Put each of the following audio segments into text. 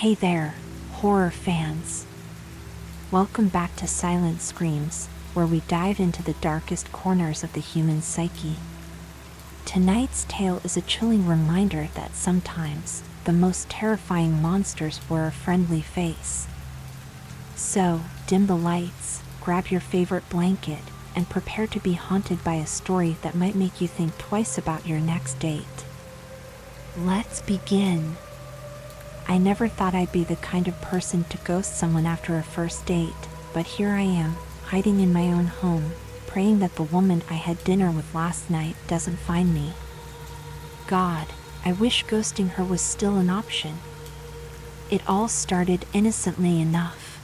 Hey there, horror fans. Welcome back to Silent Screams, where we dive into the darkest corners of the human psyche. Tonight's tale is a chilling reminder that sometimes the most terrifying monsters wear a friendly face. So, dim the lights, grab your favorite blanket, and prepare to be haunted by a story that might make you think twice about your next date. Let's begin. I never thought I'd be the kind of person to ghost someone after a first date, but here I am, hiding in my own home, praying that the woman I had dinner with last night doesn't find me. God, I wish ghosting her was still an option. It all started innocently enough.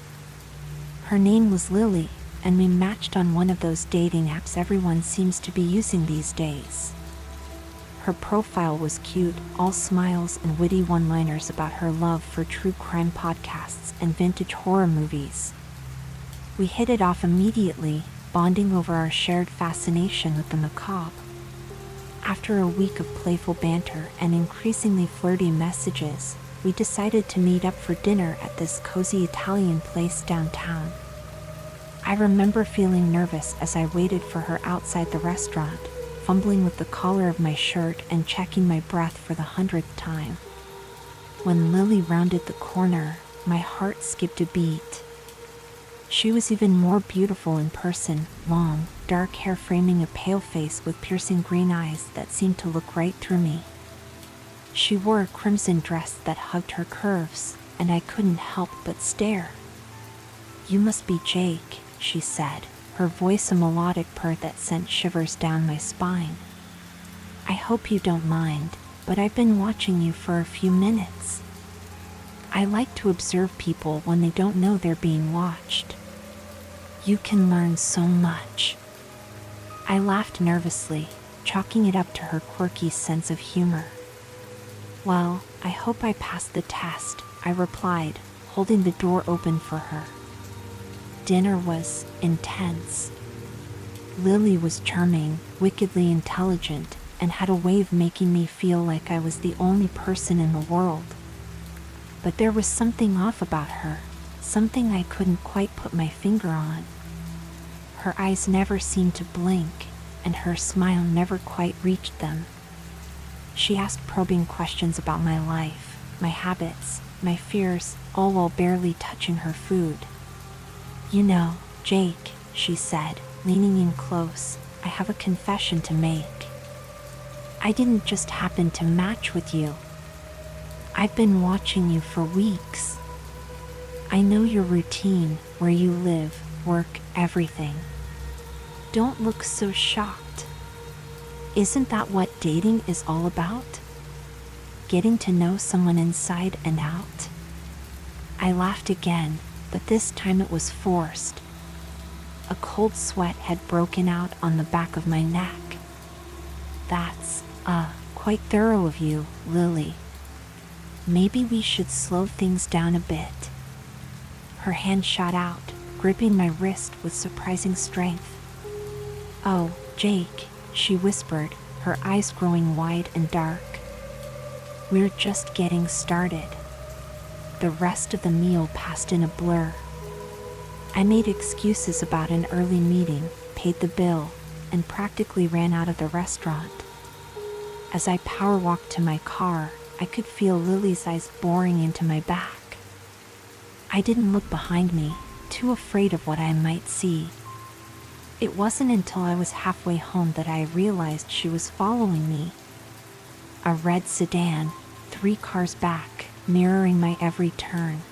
Her name was Lily, and we matched on one of those dating apps everyone seems to be using these days. Her profile was cute, all smiles and witty one-liners about her love for true crime podcasts and vintage horror movies. We hit it off immediately, bonding over our shared fascination with the macabre. After a week of playful banter and increasingly flirty messages, we decided to meet up for dinner at this cozy Italian place downtown. I remember feeling nervous as I waited for her outside the restaurant, fumbling with the collar of my shirt and checking my breath for the 100th time. When Lily rounded the corner, my heart skipped a beat. She was even more beautiful in person, long, dark hair framing a pale face with piercing green eyes that seemed to look right through me. She wore a crimson dress that hugged her curves, and I couldn't help but stare. "You must be Jake," she said, her voice a melodic purr that sent shivers down my spine. "I hope you don't mind, but I've been watching you for a few minutes. I like to observe people when they don't know they're being watched. You can learn so much." I laughed nervously, chalking it up to her quirky sense of humor. "Well, I hope I passed the test," I replied, holding the door open for her. Dinner was intense. Lily was charming, wickedly intelligent, and had a way of making me feel like I was the only person in the world. But there was something off about her, something I couldn't quite put my finger on. Her eyes never seemed to blink, and her smile never quite reached them. She asked probing questions about my life, my habits, my fears, all while barely touching her food. "You know, Jake," she said, leaning in close, "I have a confession to make. I didn't just happen to match with you. I've been watching you for weeks. I know your routine, where you live, work, everything. Don't look so shocked. Isn't that what dating is all about? Getting to know someone inside and out?" I laughed again, but this time it was forced. A cold sweat had broken out on the back of my neck. "That's, quite thorough of you, Lily. Maybe we should slow things down a bit." Her hand shot out, gripping my wrist with surprising strength. "Oh, Jake," she whispered, her eyes growing wide and dark. "We're just getting started." The rest of the meal passed in a blur. I made excuses about an early meeting, paid the bill, and practically ran out of the restaurant. As I power walked to my car, I could feel Lily's eyes boring into my back. I didn't look behind me, too afraid of what I might see. It wasn't until I was halfway home that I realized she was following me. A red sedan, 3 cars back, mirroring my every turn.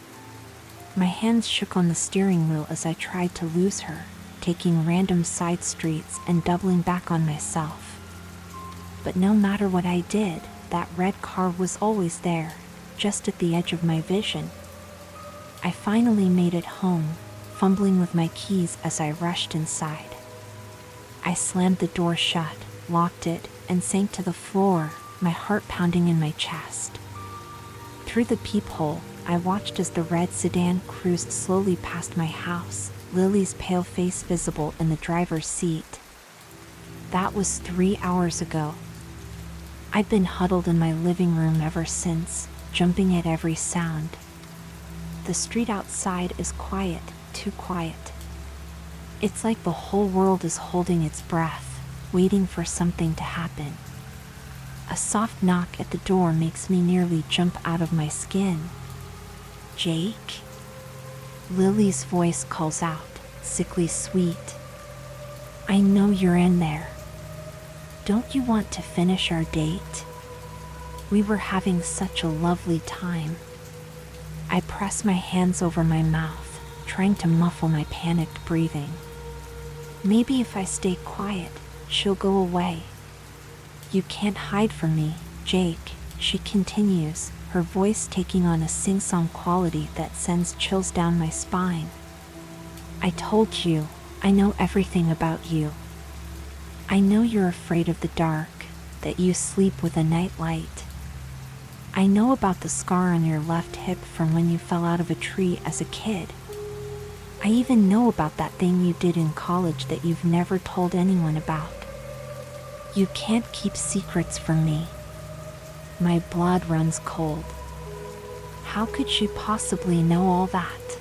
My hands shook on the steering wheel as I tried to lose her, taking random side streets and doubling back on myself. But no matter what I did, that red car was always there, just at the edge of my vision. I finally made it home, fumbling with my keys as I rushed inside. I slammed the door shut, locked it, and sank to the floor, my heart pounding in my chest. Through the peephole, I watched as the red sedan cruised slowly past my house, Lily's pale face visible in the driver's seat. That was 3 hours ago. I'd been huddled in my living room ever since, jumping at every sound. The street outside is quiet, too quiet. It's like the whole world is holding its breath, waiting for something to happen. A soft knock at the door makes me nearly jump out of my skin. "Jake?" Lily's voice calls out, sickly sweet. "I know you're in there. Don't you want to finish our date? We were having such a lovely time." I press my hands over my mouth, trying to muffle my panicked breathing. Maybe if I stay quiet, she'll go away. "You can't hide from me, Jake," she continues, her voice taking on a sing-song quality that sends chills down my spine. "I told you, I know everything about you. I know you're afraid of the dark, that you sleep with a nightlight. I know about the scar on your left hip from when you fell out of a tree as a kid. I even know about that thing you did in college that you've never told anyone about. You can't keep secrets from me." My blood runs cold. How could she possibly know all that?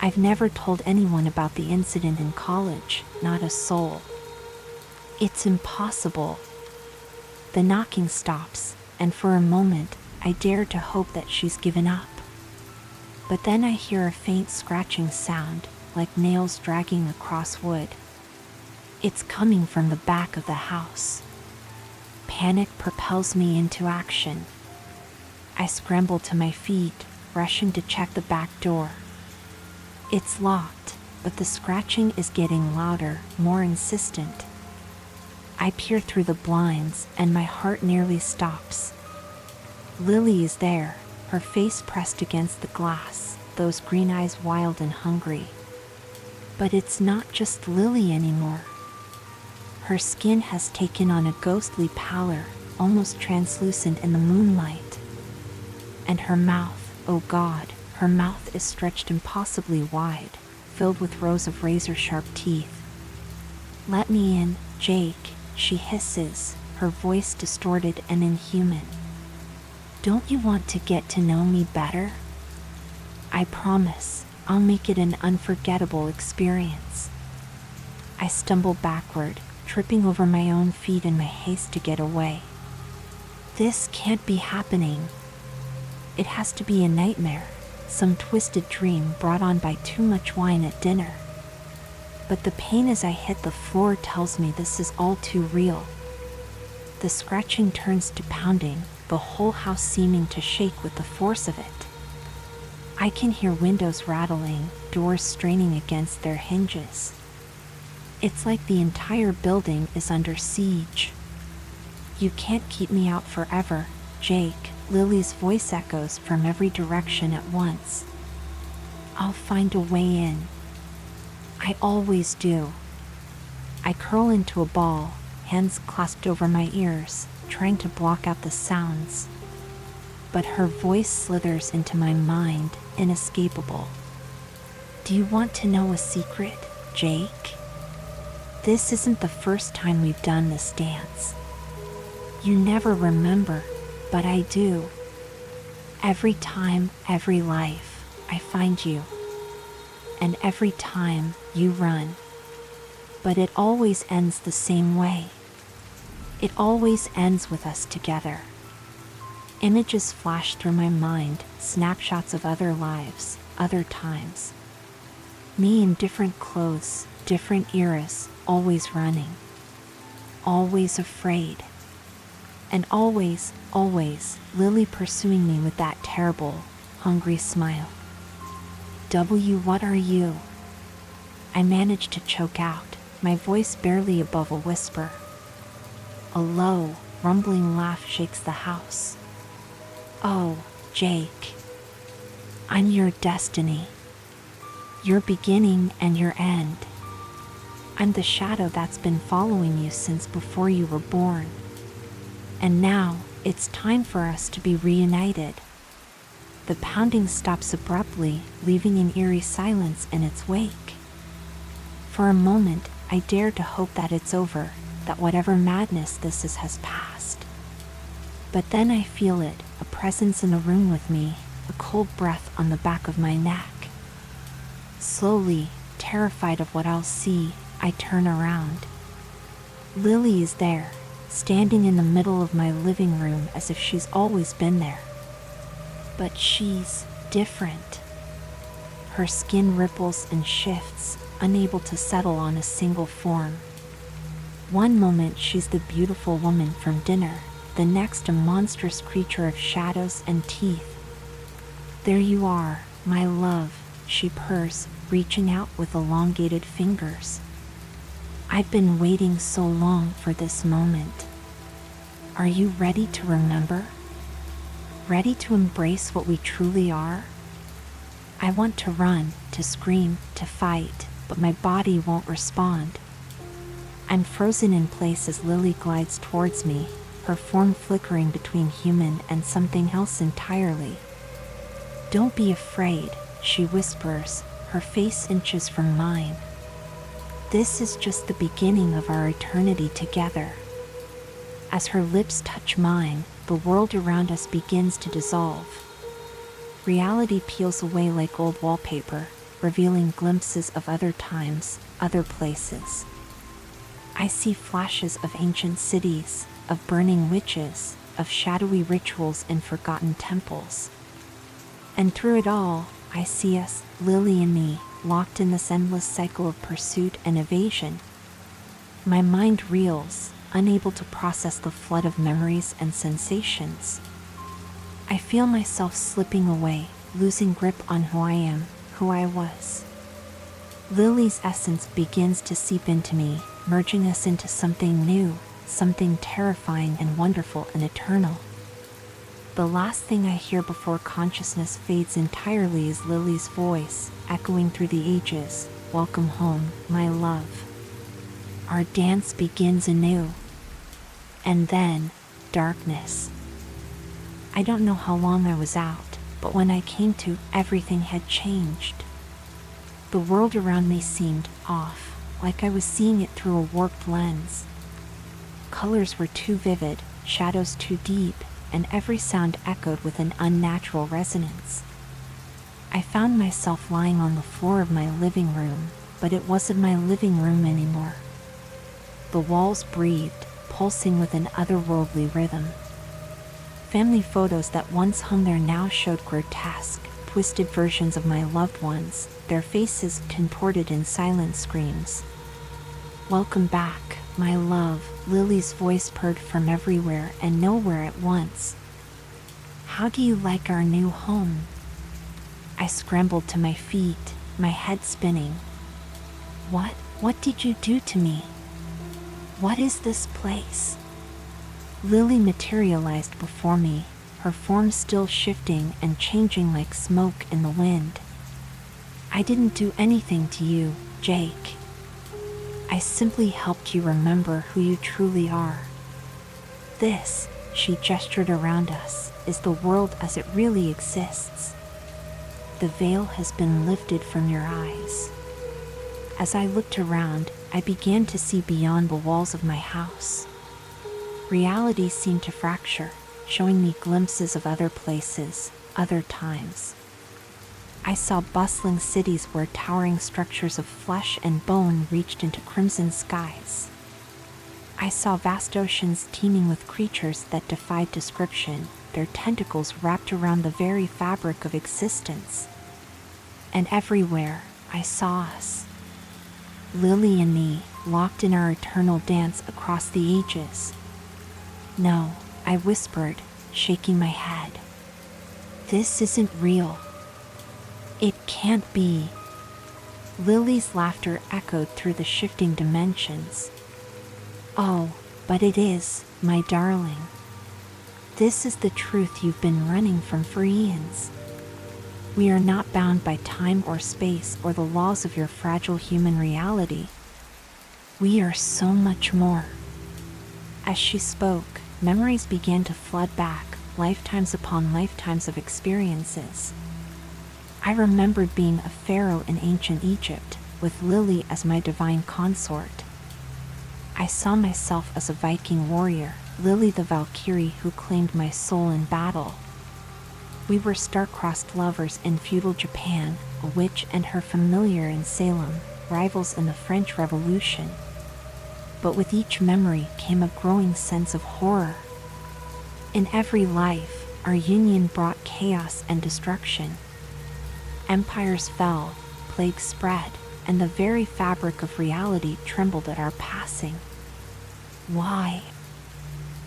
I've never told anyone about the incident in college, not a soul. It's impossible. The knocking stops, and for a moment, I dare to hope that she's given up. But then I hear a faint scratching sound, like nails dragging across wood. It's coming from the back of the house. Panic propels me into action. I scramble to my feet, rushing to check the back door. It's locked, but the scratching is getting louder, more insistent. I peer through the blinds, and my heart nearly stops. Lily is there, her face pressed against the glass, those green eyes wild and hungry. But it's not just Lily anymore. Her skin has taken on a ghostly pallor, almost translucent in the moonlight. And her mouth, oh God, her mouth is stretched impossibly wide, filled with rows of razor-sharp teeth. "Let me in, Jake," she hisses, her voice distorted and inhuman. "Don't you want to get to know me better? I promise, I'll make it an unforgettable experience." I stumble backward, tripping over my own feet in my haste to get away. This can't be happening. It has to be a nightmare, some twisted dream brought on by too much wine at dinner. But the pain as I hit the floor tells me this is all too real. The scratching turns to pounding, the whole house seeming to shake with the force of it. I can hear windows rattling, doors straining against their hinges. It's like the entire building is under siege. "You can't keep me out forever, Jake," Lily's voice echoes from every direction at once. "I'll find a way in. I always do." I curl into a ball, hands clasped over my ears, trying to block out the sounds. But her voice slithers into my mind, inescapable. "Do you want to know a secret, Jake? This isn't the first time we've done this dance. You never remember, but I do. Every time, every life, I find you. And every time, you run. But it always ends the same way. It always ends with us together." Images flash through my mind, snapshots of other lives, other times. Me in different clothes, different eras, always running. Always afraid. And always, always, Lily pursuing me with that terrible, hungry smile. What are you?" I manage to choke out, my voice barely above a whisper. A low, rumbling laugh shakes the house. "Oh, Jake. I'm your destiny. Your beginning and your end. I'm the shadow that's been following you since before you were born. And now, it's time for us to be reunited." The pounding stops abruptly, leaving an eerie silence in its wake. For a moment, I dare to hope that it's over, that whatever madness this is has passed. But then I feel it, a presence in the room with me, a cold breath on the back of my neck. Slowly, terrified of what I'll see, I turn around. Lily is there, standing in the middle of my living room as if she's always been there. But she's different. Her skin ripples and shifts, unable to settle on a single form. One moment she's the beautiful woman from dinner, the next a monstrous creature of shadows and teeth. "There you are, my love," she purrs, reaching out with elongated fingers. "I've been waiting so long for this moment. Are you ready to remember? Ready to embrace what we truly are?" I want to run, to scream, to fight, but my body won't respond. I'm frozen in place as Lily glides towards me, her form flickering between human and something else entirely. "Don't be afraid," she whispers, her face inches from mine. "This is just the beginning of our eternity together." As her lips touch mine, the world around us begins to dissolve. Reality peels away like old wallpaper, revealing glimpses of other times, other places. I see flashes of ancient cities, of burning witches, of shadowy rituals in forgotten temples. And through it all, I see us, Lily and me, locked in this endless cycle of pursuit and evasion. My mind reels, unable to process the flood of memories and sensations. I feel myself slipping away, losing grip on who I am, who I was. Lily's essence begins to seep into me, merging us into something new, something terrifying and wonderful and eternal. The last thing I hear before consciousness fades entirely is Lily's voice, echoing through the ages, "Welcome home, my love." Our dance begins anew. And then, darkness. I don't know how long I was out, but when I came to, everything had changed. The world around me seemed off, like I was seeing it through a warped lens. Colors were too vivid, shadows too deep, and every sound echoed with an unnatural resonance. I found myself lying on the floor of my living room, but it wasn't my living room anymore. The walls breathed, pulsing with an otherworldly rhythm. Family photos that once hung there now showed grotesque, twisted versions of my loved ones, their faces contorted in silent screams. "Welcome back, my love," Lily's voice purred from everywhere and nowhere at once. "How do you like our new home?" I scrambled to my feet, my head spinning. What did you do to me? What is this place?" Lily materialized before me, her form still shifting and changing like smoke in the wind. "I didn't do anything to you, Jake. I simply helped you remember who you truly are. This," she gestured around us, "is the world as it really exists. The veil has been lifted from your eyes." As I looked around, I began to see beyond the walls of my house. Reality seemed to fracture, showing me glimpses of other places, other times. I saw bustling cities where towering structures of flesh and bone reached into crimson skies. I saw vast oceans teeming with creatures that defied description, their tentacles wrapped around the very fabric of existence. And everywhere, I saw us. Lily and me, locked in our eternal dance across the ages. "No," I whispered, shaking my head. "This isn't real. It can't be." Lily's laughter echoed through the shifting dimensions. "Oh, but it is, my darling. This is the truth you've been running from for eons. We are not bound by time or space or the laws of your fragile human reality. We are so much more." As she spoke, memories began to flood back, lifetimes upon lifetimes of experiences. I remembered being a pharaoh in ancient Egypt, with Lily as my divine consort. I saw myself as a Viking warrior, Lily the Valkyrie who claimed my soul in battle. We were star-crossed lovers in feudal Japan, a witch and her familiar in Salem, rivals in the French Revolution. But with each memory came a growing sense of horror. In every life, our union brought chaos and destruction. Empires fell, plagues spread, and the very fabric of reality trembled at our passing. Why?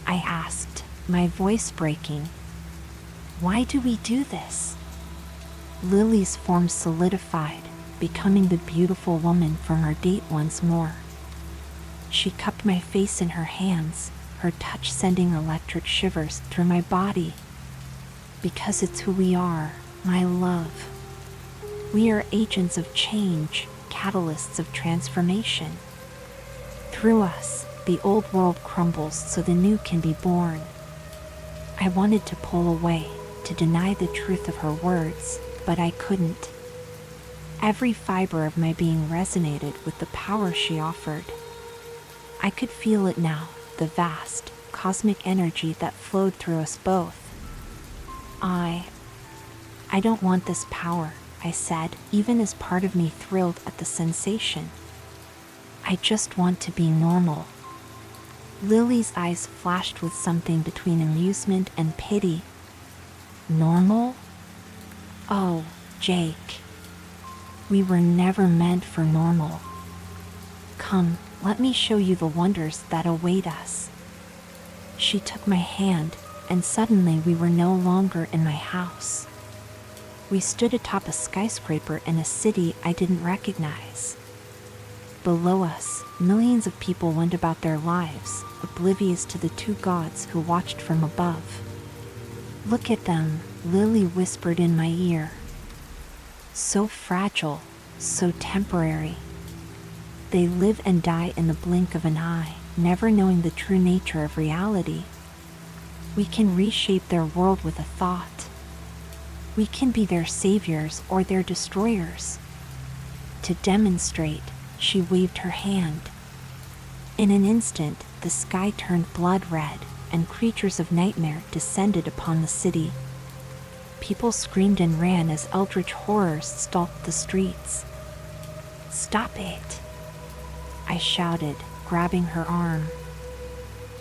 I asked, my voice breaking. Why do we do this? Lily's form solidified, becoming the beautiful woman from our date once more. She cupped my face in her hands, her touch sending electric shivers through my body. Because it's who we are, my love. We are agents of change, catalysts of transformation. Through us, the old world crumbles so the new can be born. I wanted to pull away, to deny the truth of her words, but I couldn't. Every fiber of my being resonated with the power she offered. I could feel it now, the vast, cosmic energy that flowed through us both. I don't want this power, I said, even as part of me thrilled at the sensation. I just want to be normal. Lily's eyes flashed with something between amusement and pity. Normal? Oh, Jake. We were never meant for normal. Come, let me show you the wonders that await us. She took my hand, and suddenly we were no longer in my house. We stood atop a skyscraper in a city I didn't recognize. Below us, millions of people went about their lives, oblivious to the two gods who watched from above. Look at them, Lily whispered in my ear. So fragile, so temporary. They live and die in the blink of an eye, never knowing the true nature of reality. We can reshape their world with a thought. We can be their saviors or their destroyers. To demonstrate, she waved her hand. In an instant, the sky turned blood red, and creatures of nightmare descended upon the city. People screamed and ran as eldritch horrors stalked the streets. Stop it! I shouted, grabbing her arm.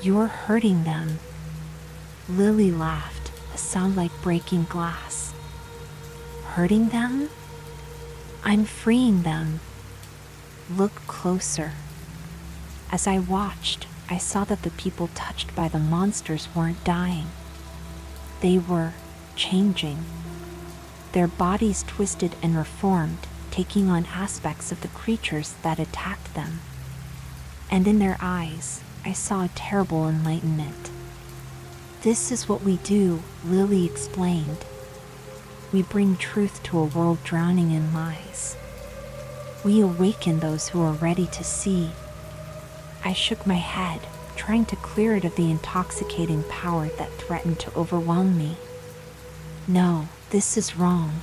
You're hurting them. Lily laughed, a sound like breaking glass. Hurting them? I'm freeing them. Look closer. As I watched, I saw that the people touched by the monsters weren't dying. They were changing. Their bodies twisted and reformed, taking on aspects of the creatures that attacked them. And in their eyes, I saw a terrible enlightenment. This is what we do, Lily explained. We bring truth to a world drowning in lies. We awaken those who are ready to see. I shook my head, trying to clear it of the intoxicating power that threatened to overwhelm me. No, this is wrong.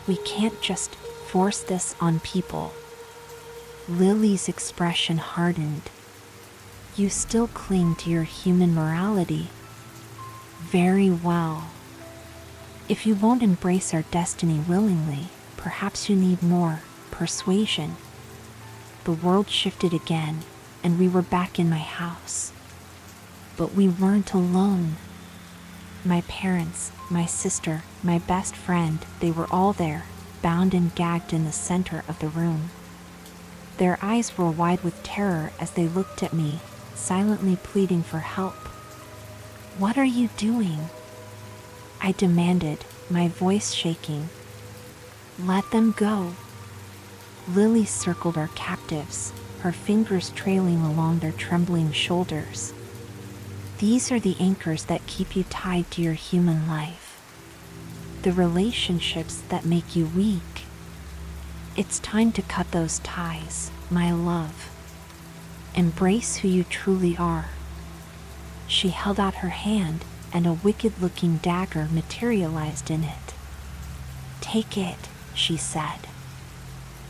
We can't just force this on people. Lily's expression hardened. You still cling to your human morality. Very well. If you won't embrace our destiny willingly, perhaps you need more persuasion. The world shifted again, and we were back in my house. But we weren't alone. My parents, my sister, my best friend, they were all there, bound and gagged in the center of the room. Their eyes were wide with terror as they looked at me, silently pleading for help. What are you doing? I demanded, my voice shaking. Let them go. Lily circled our captives, her fingers trailing along their trembling shoulders. These are the anchors that keep you tied to your human life. The relationships that make you weak. It's time to cut those ties, my love. Embrace who you truly are. She held out her hand, and a wicked-looking dagger materialized in it. Take it, she said.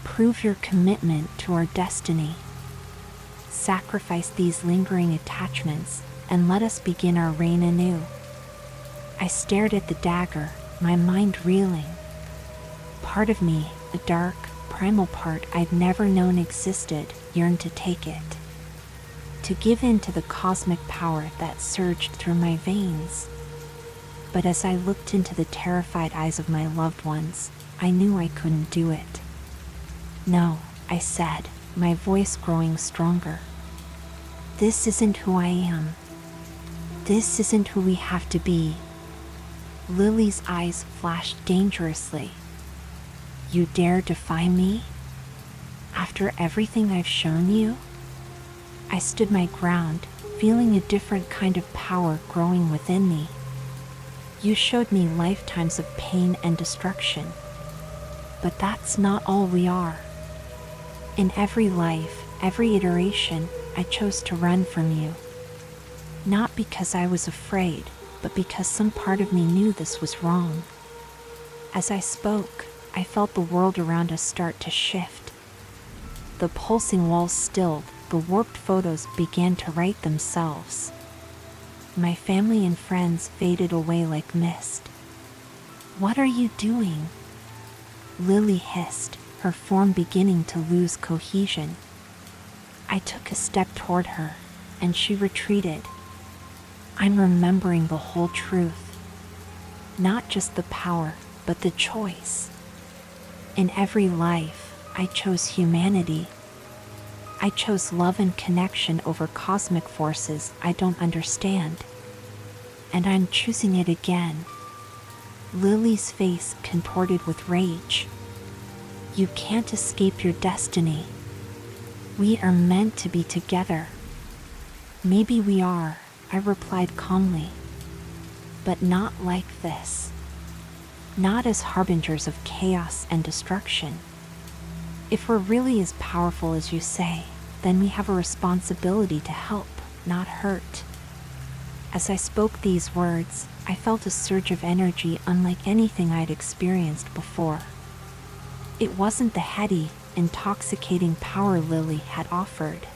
Prove your commitment to our destiny. Sacrifice these lingering attachments, and let us begin our reign anew. I stared at the dagger, my mind reeling. Part of me, a dark, primal part I'd never known existed, yearned to take it. To give in to the cosmic power that surged through my veins. But as I looked into the terrified eyes of my loved ones, I knew I couldn't do it. No, I said, my voice growing stronger. This isn't who I am. This isn't who we have to be. Lily's eyes flashed dangerously. You dare defy me? After everything I've shown you? I stood my ground, feeling a different kind of power growing within me. You showed me lifetimes of pain and destruction. But that's not all we are. In every life, every iteration, I chose to run from you. Not because I was afraid, but because some part of me knew this was wrong. As I spoke, I felt the world around us start to shift. The pulsing walls stilled, the warped photos began to right themselves. My family and friends faded away like mist. What are you doing? Lily hissed, her form beginning to lose cohesion. I took a step toward her, and she retreated. I'm remembering the whole truth. Not just the power, but the choice. In every life, I chose humanity. I chose love and connection over cosmic forces I don't understand. And I'm choosing it again. Lily's face contorted with rage. You can't escape your destiny. We are meant to be together. Maybe we are, I replied calmly. But not like this. Not as harbingers of chaos and destruction. If we're really as powerful as you say, then we have a responsibility to help, not hurt. As I spoke these words, I felt a surge of energy unlike anything I'd experienced before. It wasn't the heady, intoxicating power Lily had offered.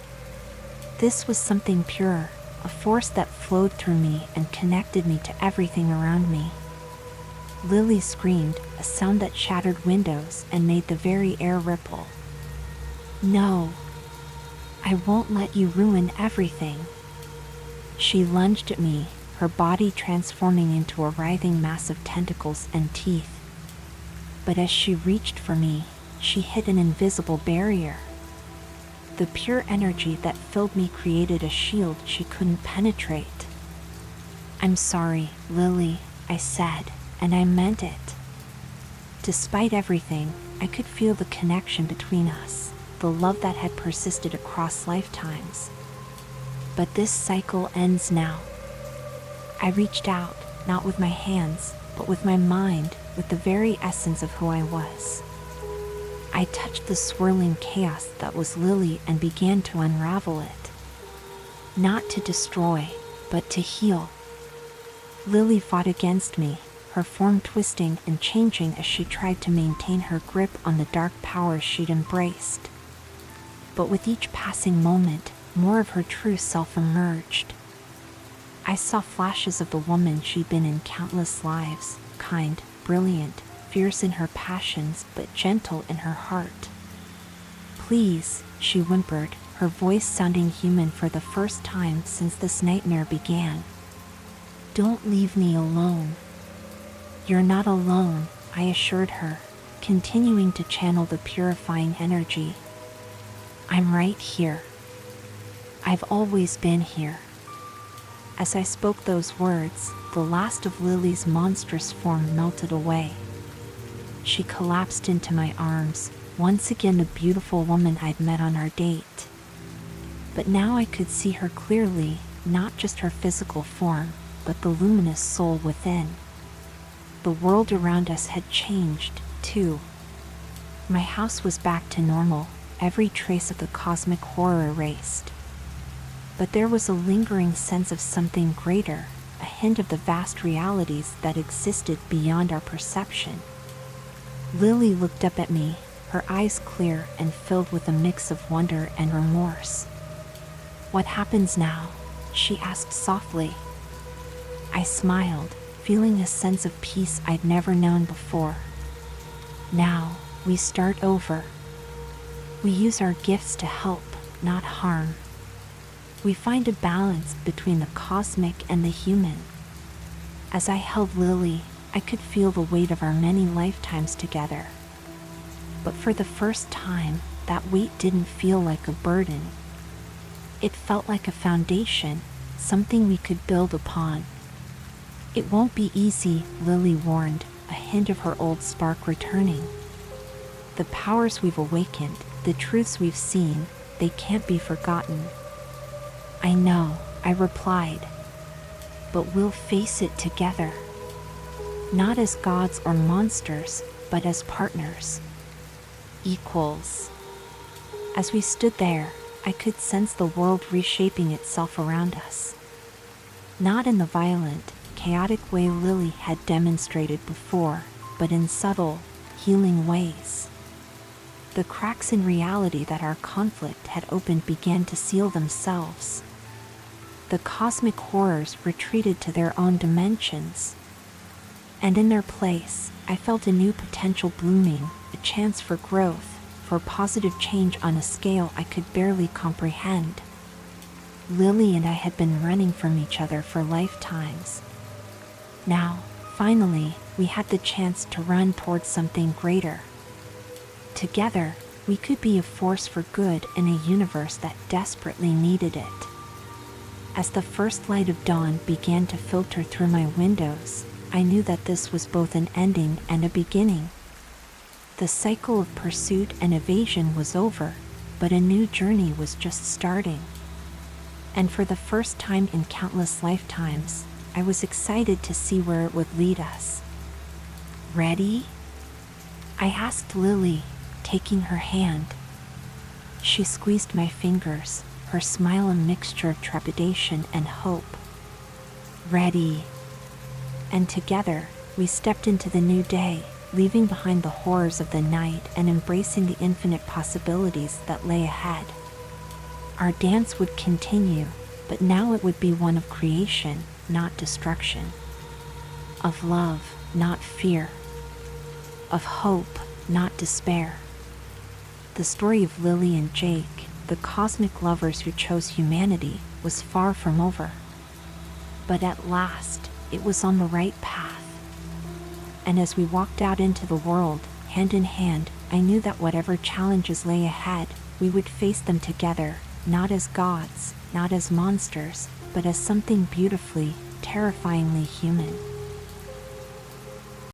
This was something pure, a force that flowed through me and connected me to everything around me. Lily screamed, a sound that shattered windows and made the very air ripple. No, I won't let you ruin everything. She lunged at me, her body transforming into a writhing mass of tentacles and teeth. But as she reached for me, she hit an invisible barrier. The pure energy that filled me created a shield she couldn't penetrate. I'm sorry, Lily, I said, and I meant it. Despite everything, I could feel the connection between us, the love that had persisted across lifetimes. But this cycle ends now. I reached out, not with my hands, but with my mind, with the very essence of who I was. I touched the swirling chaos that was Lily and began to unravel it. Not to destroy, but to heal. Lily fought against me, her form twisting and changing as she tried to maintain her grip on the dark powers she'd embraced. But with each passing moment, more of her true self emerged. I saw flashes of the woman she'd been in countless lives, kind, brilliant, fierce in her passions, but gentle in her heart. Please, she whimpered, her voice sounding human for the first time since this nightmare began. Don't leave me alone. You're not alone, I assured her, continuing to channel the purifying energy. I'm right here. I've always been here. As I spoke those words, the last of Lily's monstrous form melted away. She collapsed into my arms, once again the beautiful woman I'd met on our date. But now I could see her clearly, not just her physical form, but the luminous soul within. The world around us had changed, too. My house was back to normal, every trace of the cosmic horror erased. But there was a lingering sense of something greater, a hint of the vast realities that existed beyond our perception. Lily looked up at me, her eyes clear and filled with a mix of wonder and remorse. What happens now? She asked softly. I smiled, feeling a sense of peace I'd never known before. Now, we start over. We use our gifts to help, not harm. We find a balance between the cosmic and the human. As I held Lily, I could feel the weight of our many lifetimes together. But for the first time, that weight didn't feel like a burden. It felt like a foundation, something we could build upon. It won't be easy, Lily warned, a hint of her old spark returning. The powers we've awakened, the truths we've seen, they can't be forgotten. I know, I replied. But we'll face it together. Not as gods or monsters, but as partners. Equals. As we stood there, I could sense the world reshaping itself around us. Not in the violent, chaotic way Lily had demonstrated before, but in subtle, healing ways. The cracks in reality that our conflict had opened began to seal themselves. The cosmic horrors retreated to their own dimensions. And in their place, I felt a new potential blooming, a chance for growth, for positive change on a scale I could barely comprehend. Lily and I had been running from each other for lifetimes. Now, finally, we had the chance to run towards something greater. Together, we could be a force for good in a universe that desperately needed it. As the first light of dawn began to filter through my windows, I knew that this was both an ending and a beginning. The cycle of pursuit and evasion was over, but a new journey was just starting. And for the first time in countless lifetimes, I was excited to see where it would lead us. Ready? I asked Lily, taking her hand. She squeezed my fingers, her smile a mixture of trepidation and hope. Ready. And together, we stepped into the new day, leaving behind the horrors of the night and embracing the infinite possibilities that lay ahead. Our dance would continue, but now it would be one of creation, not destruction. Of love, not fear. Of hope, not despair. The story of Lily and Jake, the cosmic lovers who chose humanity, was far from over. But at last, it was on the right path. And as we walked out into the world, hand in hand, I knew that whatever challenges lay ahead, we would face them together, not as gods, not as monsters, but as something beautifully, terrifyingly human.